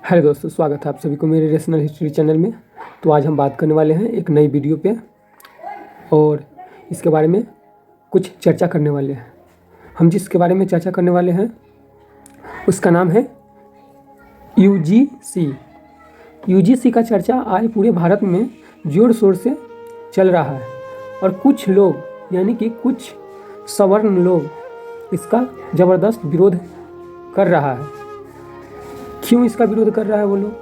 Hello दोस्तों, स्वागत है आप सभी को मेरे रेशनल हिस्ट्री चैनल में। तो आज हम बात करने वाले हैं एक नई वीडियो पे और इसके बारे में कुछ चर्चा करने वाले हैं। हम जिसके बारे में चर्चा करने वाले हैं उसका नाम है यूजीसी। यूजीसी का चर्चा आज पूरे भारत में जोर शोर से चल रहा है और कुछ लोग यानी कि कुछ सवर्ण लोग इसका ज़बरदस्त विरोध कर रहा है। क्यों इसका विरोध कर रहा है वो लोग,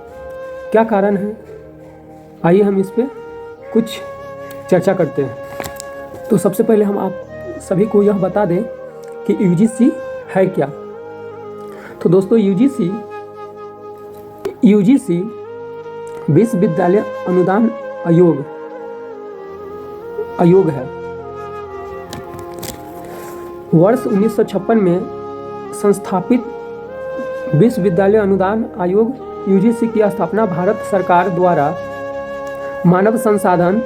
क्या कारण है, आइए हम इस पे कुछ चर्चा करते हैं। तो सबसे पहले हम आप सभी को यह बता दें कि यूजीसी है क्या। तो दोस्तों यूजीसी विश्वविद्यालय अनुदान आयोग है। वर्ष 1956 में संस्थापित विश्वविद्यालय अनुदान आयोग यूजीसी की स्थापना भारत सरकार द्वारा मानव संसाधन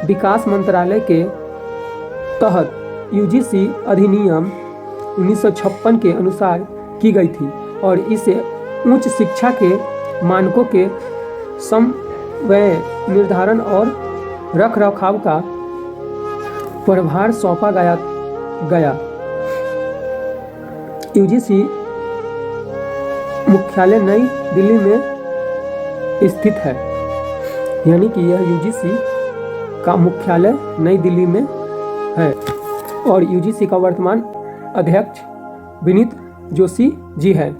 विकास मंत्रालय के तहत यूजीसी अधिनियम 1956 के अनुसार की गई थी और इसे उच्च शिक्षा के मानकों के समन्वय, निर्धारण और रखरखाव का प्रभार सौंपा गया। यूजीसी मुख्यालय नई दिल्ली में स्थित है, यानी कि यह यूजीसी का मुख्यालय नई दिल्ली में है और यूजीसी का वर्तमान अध्यक्ष विनीत जोशी जी है।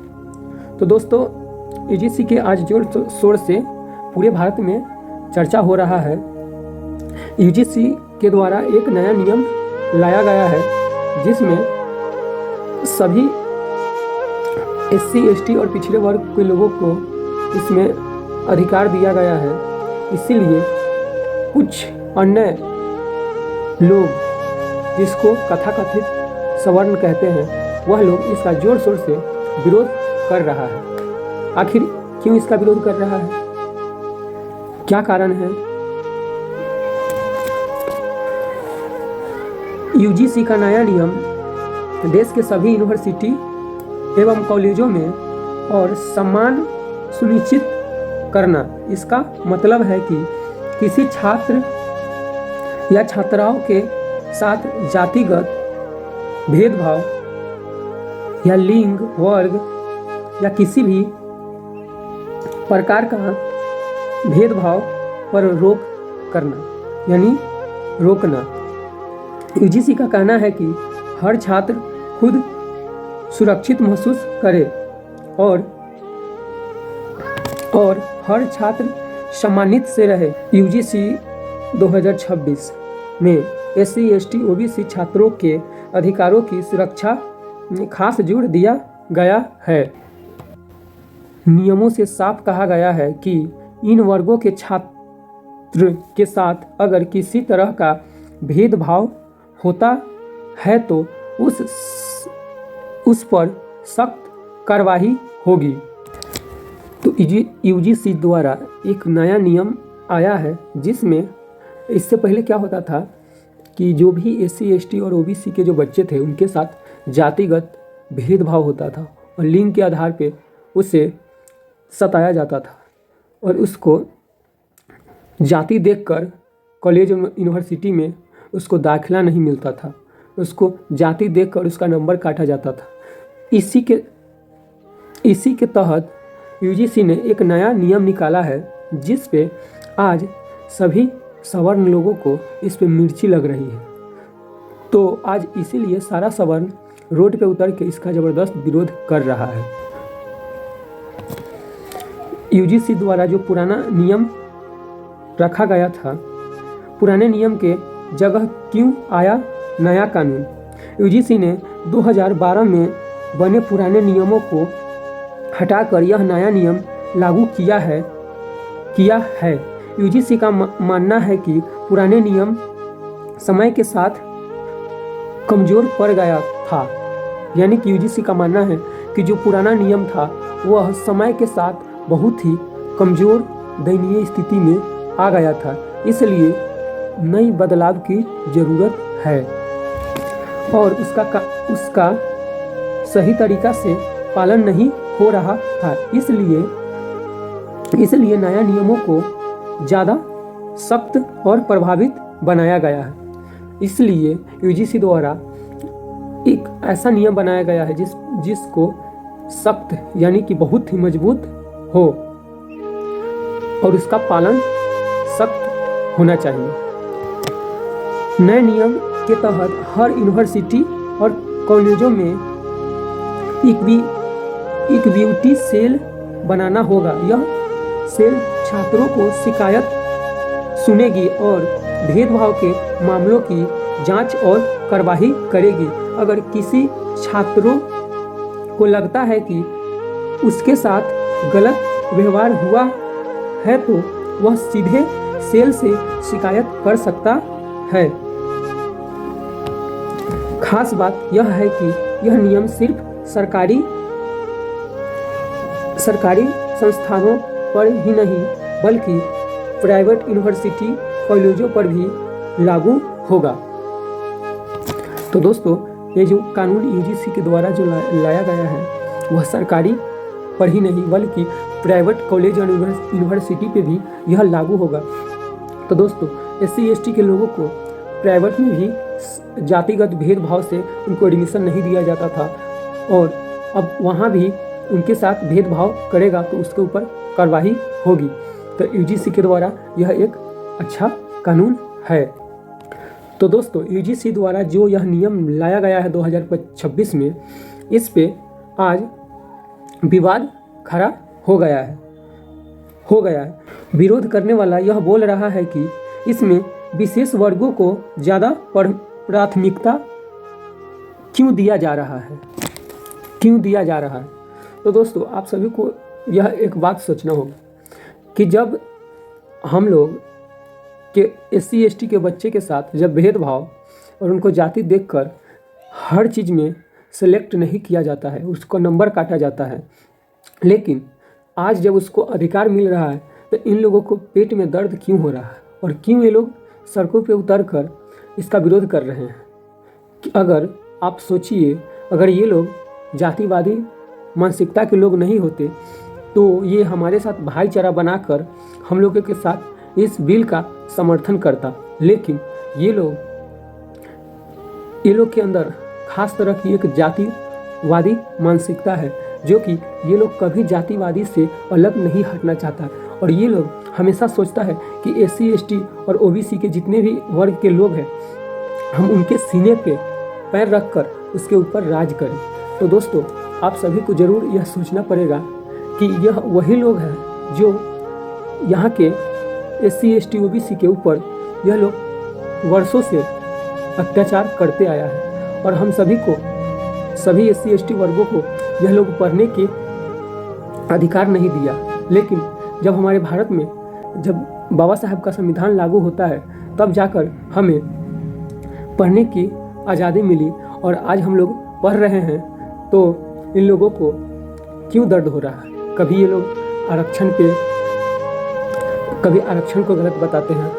तो दोस्तों यूजीसी के आज जोर शोर से पूरे भारत में चर्चा हो रहा है। यूजीसी के द्वारा एक नया नियम लाया गया है जिसमें सभी एससी, एसटी और पिछड़े वर्ग के लोगों को इसमें अधिकार दिया गया है। इसीलिए कुछ अन्य लोग जिसको कथाकथित सवर्ण कहते हैं वह लोग इसका जोर शोर से विरोध कर रहा है। आखिर क्यों इसका विरोध कर रहा है, क्या कारण है? यूजीसी का नया नियम देश के सभी यूनिवर्सिटी एवं कॉलेजों में और सम्मान सुनिश्चित करना। इसका मतलब है कि किसी छात्र या छात्राओं के साथ जातिगत भेदभाव या लिंग, वर्ग या किसी भी प्रकार का भेदभाव पर रोक करना यानी रोकना। यूजीसी का कहना है कि हर छात्र खुद सुरक्षित महसूस करे और हर छात्र सम्मानित से रहे। यूजीसी 2026 में एससी, एसटी, ओबीसी छात्रों के अधिकारों की सुरक्षा में खास जोर दिया गया है। नियमों से साफ कहा गया है कि इन वर्गों के छात्र के साथ अगर किसी तरह का भेदभाव होता है तो उस पर सख्त कार्रवाई होगी। तो यूजीसी द्वारा एक नया नियम आया है जिसमें इससे पहले क्या होता था कि जो भी एससी, एसटी और ओबीसी के जो बच्चे थे उनके साथ जातिगत भेदभाव होता था और लिंग के आधार पे उसे सताया जाता था और उसको जाति देखकर कॉलेज और यूनिवर्सिटी में उसको दाखिला नहीं मिलता था, उसको जाति देखकर उसका नंबर काटा जाता था। इसी के तहत यूजीसी ने एक नया नियम निकाला है जिस पे आज सभी सवर्ण लोगों को इस पे मिर्ची लग रही है। तो आज इसीलिए सारा सवर्ण रोड पे उतर के इसका ज़बरदस्त विरोध कर रहा है। यूजीसी द्वारा जो पुराना नियम रखा गया था, पुराने नियम के जगह क्यों आया नया कानून? यूजीसी ने 2012 में बने पुराने नियमों को हटाकर यह नया नियम लागू किया है। यूजीसी का मानना है कि पुराने नियम समय के साथ कमज़ोर पड़ गया था, यानी कि यूजीसी का मानना है कि जो पुराना नियम था वह समय के साथ बहुत ही कमज़ोर दयनीय स्थिति में आ गया था, इसलिए नई बदलाव की ज़रूरत है और उसका सही तरीका से पालन नहीं हो रहा था। इसलिए इसलिए नया नियमों को ज़्यादा सख्त और प्रभावित बनाया गया है। इसलिए यूजीसी द्वारा एक ऐसा नियम बनाया गया है जिसको सख्त यानी कि बहुत ही मजबूत हो और इसका पालन सख्त होना चाहिए। नए नियम के तहत हर यूनिवर्सिटी और कॉलेजों में इक्विटी सेल बनाना होगा। यह सेल छात्रों को शिकायत सुनेगी और भेदभाव के मामलों की जांच और कार्रवाई करेगी। अगर किसी छात्रों को लगता है कि उसके साथ गलत व्यवहार हुआ है तो वह सीधे सेल से शिकायत कर सकता है। खास बात यह है कि यह नियम सिर्फ सरकारी संस्थानों पर ही नहीं बल्कि प्राइवेट यूनिवर्सिटी कॉलेजों पर भी लागू होगा। तो दोस्तों, ये जो कानून यूजीसी के द्वारा जो लाया गया है वह सरकारी पर ही नहीं बल्कि प्राइवेट कॉलेज और यूनिवर्सिटी पे भी यह लागू होगा। तो दोस्तों, SC ST के लोगों को प्राइवेट में भी जातिगत भेदभाव से उनको एडमिशन नहीं दिया जाता था और अब वहाँ भी उनके साथ भेदभाव करेगा तो उसके ऊपर कार्रवाई होगी। तो यूजीसी के द्वारा यह एक अच्छा कानून है। तो दोस्तों, यूजीसी द्वारा जो यह नियम लाया गया है 2026 में, इस पे आज विवाद खड़ा हो गया है। विरोध करने वाला यह बोल रहा है कि इसमें विशेष वर्गों को ज़्यादा प्राथमिकता क्यों दिया जा रहा है। तो दोस्तों, आप सभी को यह एक बात सोचना होगा कि जब हम लोग के SC ST के बच्चे के साथ जब भेदभाव और उनको जाति देखकर हर चीज़ में सेलेक्ट नहीं किया जाता है, उसको नंबर काटा जाता है, लेकिन आज जब उसको अधिकार मिल रहा है तो इन लोगों को पेट में दर्द क्यों हो रहा है और क्यों ये लोग सड़कों पे उतर कर इसका विरोध कर रहे हैं। कि अगर आप सोचिए, अगर ये लोग जातिवादी मानसिकता के लोग नहीं होते तो ये हमारे साथ भाईचारा बनाकर हम लोगों के साथ इस बिल का समर्थन करता, लेकिन ये लोग के अंदर खास तरह की एक जातिवादी मानसिकता है जो कि ये लोग कभी जातिवादी से अलग नहीं हटना चाहता और ये लोग हमेशा सोचता है कि SC ST और OBC के जितने भी वर्ग के लोग हैं हम उनके सीने पे पैर रखकर उसके ऊपर राज करें। तो दोस्तों, आप सभी को ज़रूर यह सोचना पड़ेगा कि यह वही लोग हैं जो यहाँ के SC ST OBC के ऊपर यह लोग वर्षों से अत्याचार करते आया है और हम सभी SC ST वर्गों को यह लोग पढ़ने के अधिकार नहीं दिया। लेकिन जब हमारे भारत में जब बाबा साहब का संविधान लागू होता है तब जाकर हमें पढ़ने की आज़ादी मिली और आज हम लोग पढ़ रहे हैं। तो इन लोगों को क्यों दर्द हो रहा है? कभी ये लोग कभी आरक्षण को गलत बताते हैं,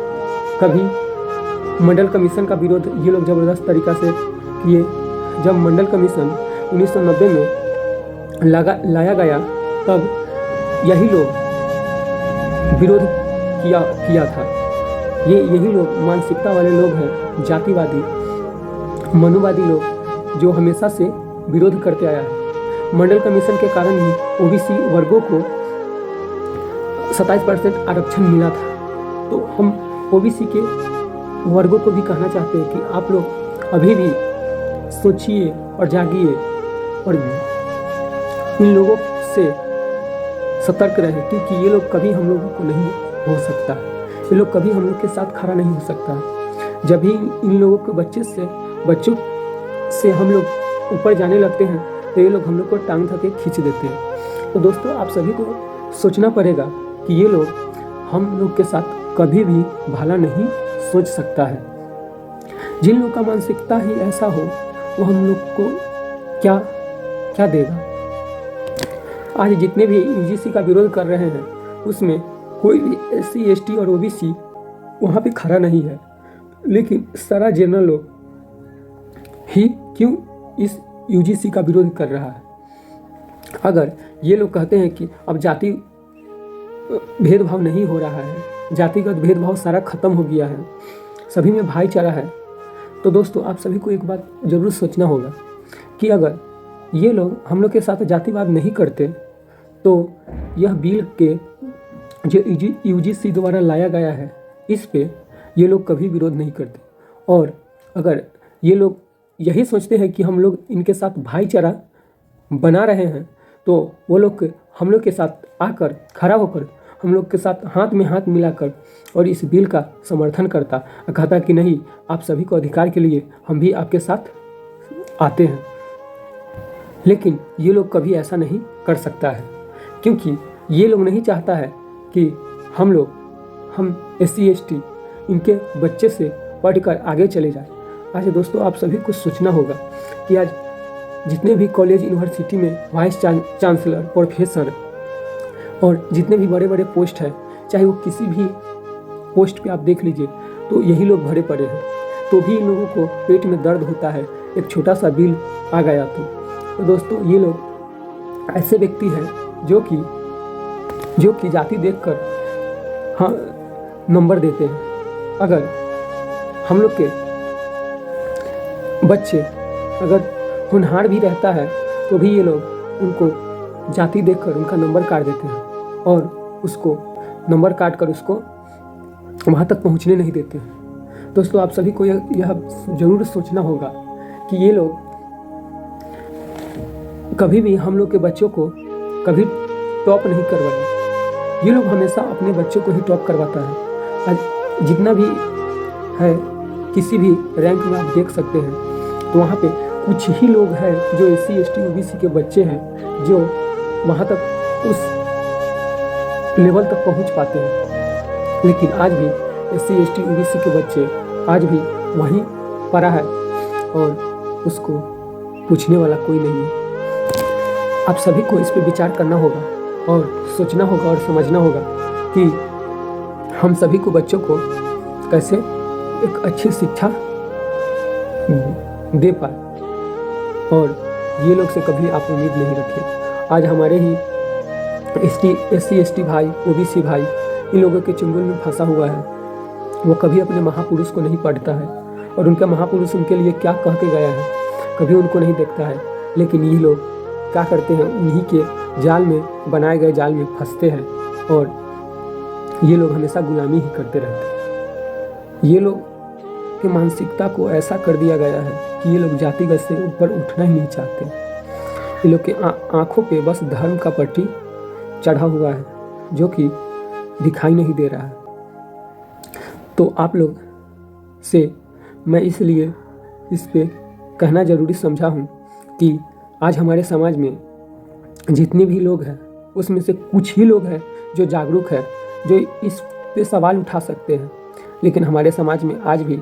कभी मंडल कमीशन का विरोध ये लोग ज़बरदस्त तरीक़ा से किए। जब मंडल कमीशन 1990 में लाया गया तब यही लोग विरोध किया था। यही लोग मानसिकता वाले लोग हैं, जातिवादी मनुवादी लोग जो हमेशा से विरोध करते आया है। मंडल कमीशन के कारण ही OBC वर्गों को 27% आरक्षण मिला था। तो हम OBC के वर्गों को भी कहना चाहते हैं कि आप लोग अभी भी सोचिए और जागिए और इन लोगों से सतर्क रहें, क्योंकि ये लोग कभी हम लोगों को नहीं हो सकता है, ये लोग कभी हम लोग के साथ खड़ा नहीं हो सकता है। जब भी इन लोगों के बच्चों से हम लोग ऊपर जाने लगते हैं तो ये लोग हम लोग को टांग धके खींच देते हैं। तो दोस्तों, आप सभी को सोचना पड़ेगा कि ये लोग हम लोग के साथ कभी भी भला नहीं सोच सकता है। जिन लोग का मानसिकता ही ऐसा हो वो हम लोग को क्या देगा। आज जितने भी UGC का विरोध कर रहे हैं उसमें कोई भी SC ST और OBC वहाँ पे खड़ा नहीं है, लेकिन सारा जनरल लोग ही क्यों इस UGC का विरोध कर रहा है। अगर ये लोग कहते हैं कि अब भेदभाव नहीं हो रहा है, जातिगत भेदभाव सारा खत्म हो गया है, सभी में भाईचारा है। तो दोस्तों आप सभी को एक बात ज़रूर सोचना होगा कि अगर ये लोग हम लोग के साथ जातिवाद नहीं करते तो यह बिल के जो यूजीसी द्वारा लाया गया है इस पे ये लोग कभी विरोध नहीं करते। और अगर ये लोग यही सोचते हैं कि हम लोग इनके साथ भाईचारा बना रहे हैं तो वो लोग हम लोग के साथ आकर खड़ा होकर हम लोग के साथ हाथ में हाथ मिलाकर और इस बिल का समर्थन करता, कहता कि नहीं, आप सभी को अधिकार के लिए हम भी आपके साथ आते हैं। लेकिन ये लोग कभी ऐसा नहीं कर सकता है, क्योंकि ये लोग नहीं चाहता है कि हम SC ST इनके बच्चे से पढ़कर आगे चले जाए। आज दोस्तों आप सभी को सोचना होगा कि आज जितने भी कॉलेज यूनिवर्सिटी में वाइस चांसलर, प्रोफेसर और जितने भी बड़े बड़े पोस्ट हैं, चाहे वो किसी भी पोस्ट पे आप देख लीजिए तो यही लोग भरे पड़े हैं, तो भी इन लोगों को पेट में दर्द होता है एक छोटा सा बिल आ गया तो दोस्तों ये लोग ऐसे व्यक्ति हैं जो कि जाति देखकर हाँ नंबर देते हैं। अगर हम लोग के बच्चे अगर होनहार भी रहता है तो भी ये लोग उनको जाति देखकर उनका नंबर काट देते हैं और उसको नंबर काट कर उसको वहाँ तक पहुँचने नहीं देते हैं। दोस्तों आप सभी को यह ज़रूर सोचना होगा कि ये लोग कभी भी हम लोग के बच्चों को कभी टॉप नहीं करवाए, ये लोग हमेशा अपने बच्चों को ही टॉप करवाता है। आज जितना भी है किसी भी रैंक में आप देख सकते हैं तो वहाँ पे कुछ ही लोग हैं जो SC ST OBC के बच्चे हैं जो वहाँ तक उस लेवल तक पहुँच पाते हैं। लेकिन आज भी SC ST OBC के बच्चे आज भी वहीं पड़ा है और उसको पूछने वाला कोई नहीं है। आप सभी को इस पे विचार करना होगा और सोचना होगा और समझना होगा कि हम सभी को बच्चों को कैसे एक अच्छी शिक्षा दे पाए और ये लोग से कभी आप उम्मीद नहीं रखिए। आज हमारे ही SC ST भाई, OBC भाई इन लोगों के चुंगल में फंसा हुआ है, वो कभी अपने महापुरुष को नहीं पढ़ता है और उनका महापुरुष उनके लिए क्या कह के गया है कभी उनको नहीं देखता है। लेकिन ये लोग क्या करते हैं, उन्हीं के जाल में बनाए गए जाल में फंसते हैं और ये लोग हमेशा गुलामी ही करते रहते हैं। ये लोग की मानसिकता को ऐसा कर दिया गया है कि ये लोग जातिगत से ऊपर उठना ही नहीं चाहते। ये लोग के आँखों पे बस धर्म का पट्टी चढ़ा हुआ है जो कि दिखाई नहीं दे रहा है। तो आप लोग से मैं इसलिए इस पे कहना ज़रूरी समझा हूँ कि आज हमारे समाज में जितने भी लोग हैं उसमें से कुछ ही लोग हैं जो जागरूक है, जो इस पे सवाल उठा सकते हैं। लेकिन हमारे समाज में आज भी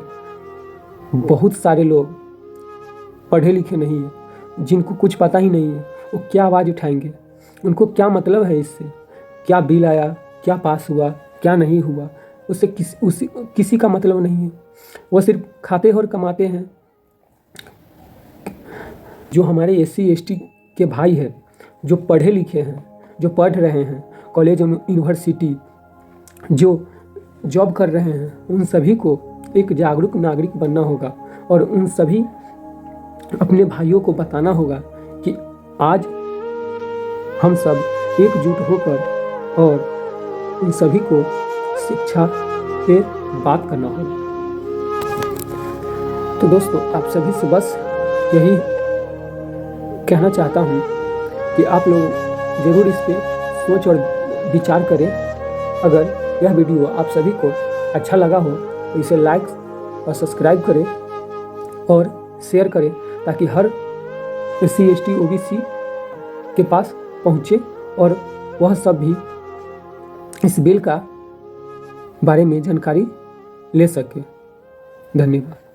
बहुत सारे लोग पढ़े लिखे नहीं हैं, जिनको कुछ पता ही नहीं है वो क्या आवाज़ उठाएंगे, उनको क्या मतलब है इससे, क्या बिल आया, क्या पास हुआ, क्या नहीं हुआ, उससे किसी का मतलब नहीं है। वो सिर्फ खाते और कमाते हैं। जो हमारे SC ST के भाई हैं, जो पढ़े लिखे हैं, जो पढ़ रहे हैं, कॉलेज यूनिवर्सिटी जो जॉब कर रहे हैं, उन सभी को एक जागरूक नागरिक बनना होगा और उन सभी अपने भाइयों को बताना होगा कि आज हम सब एकजुट होकर और उन सभी को शिक्षा पे बात करना होगा। तो दोस्तों आप सभी से बस यही कहना चाहता हूँ कि आप लोग ज़रूर इस पे सोच और विचार करें। अगर यह वीडियो आप सभी को अच्छा लगा हो तो इसे लाइक और सब्सक्राइब करें और शेयर करें ताकि हर SC ST OBC के पास पहुँचे और वह सब भी इस बिल का बारे में जानकारी ले सके। धन्यवाद।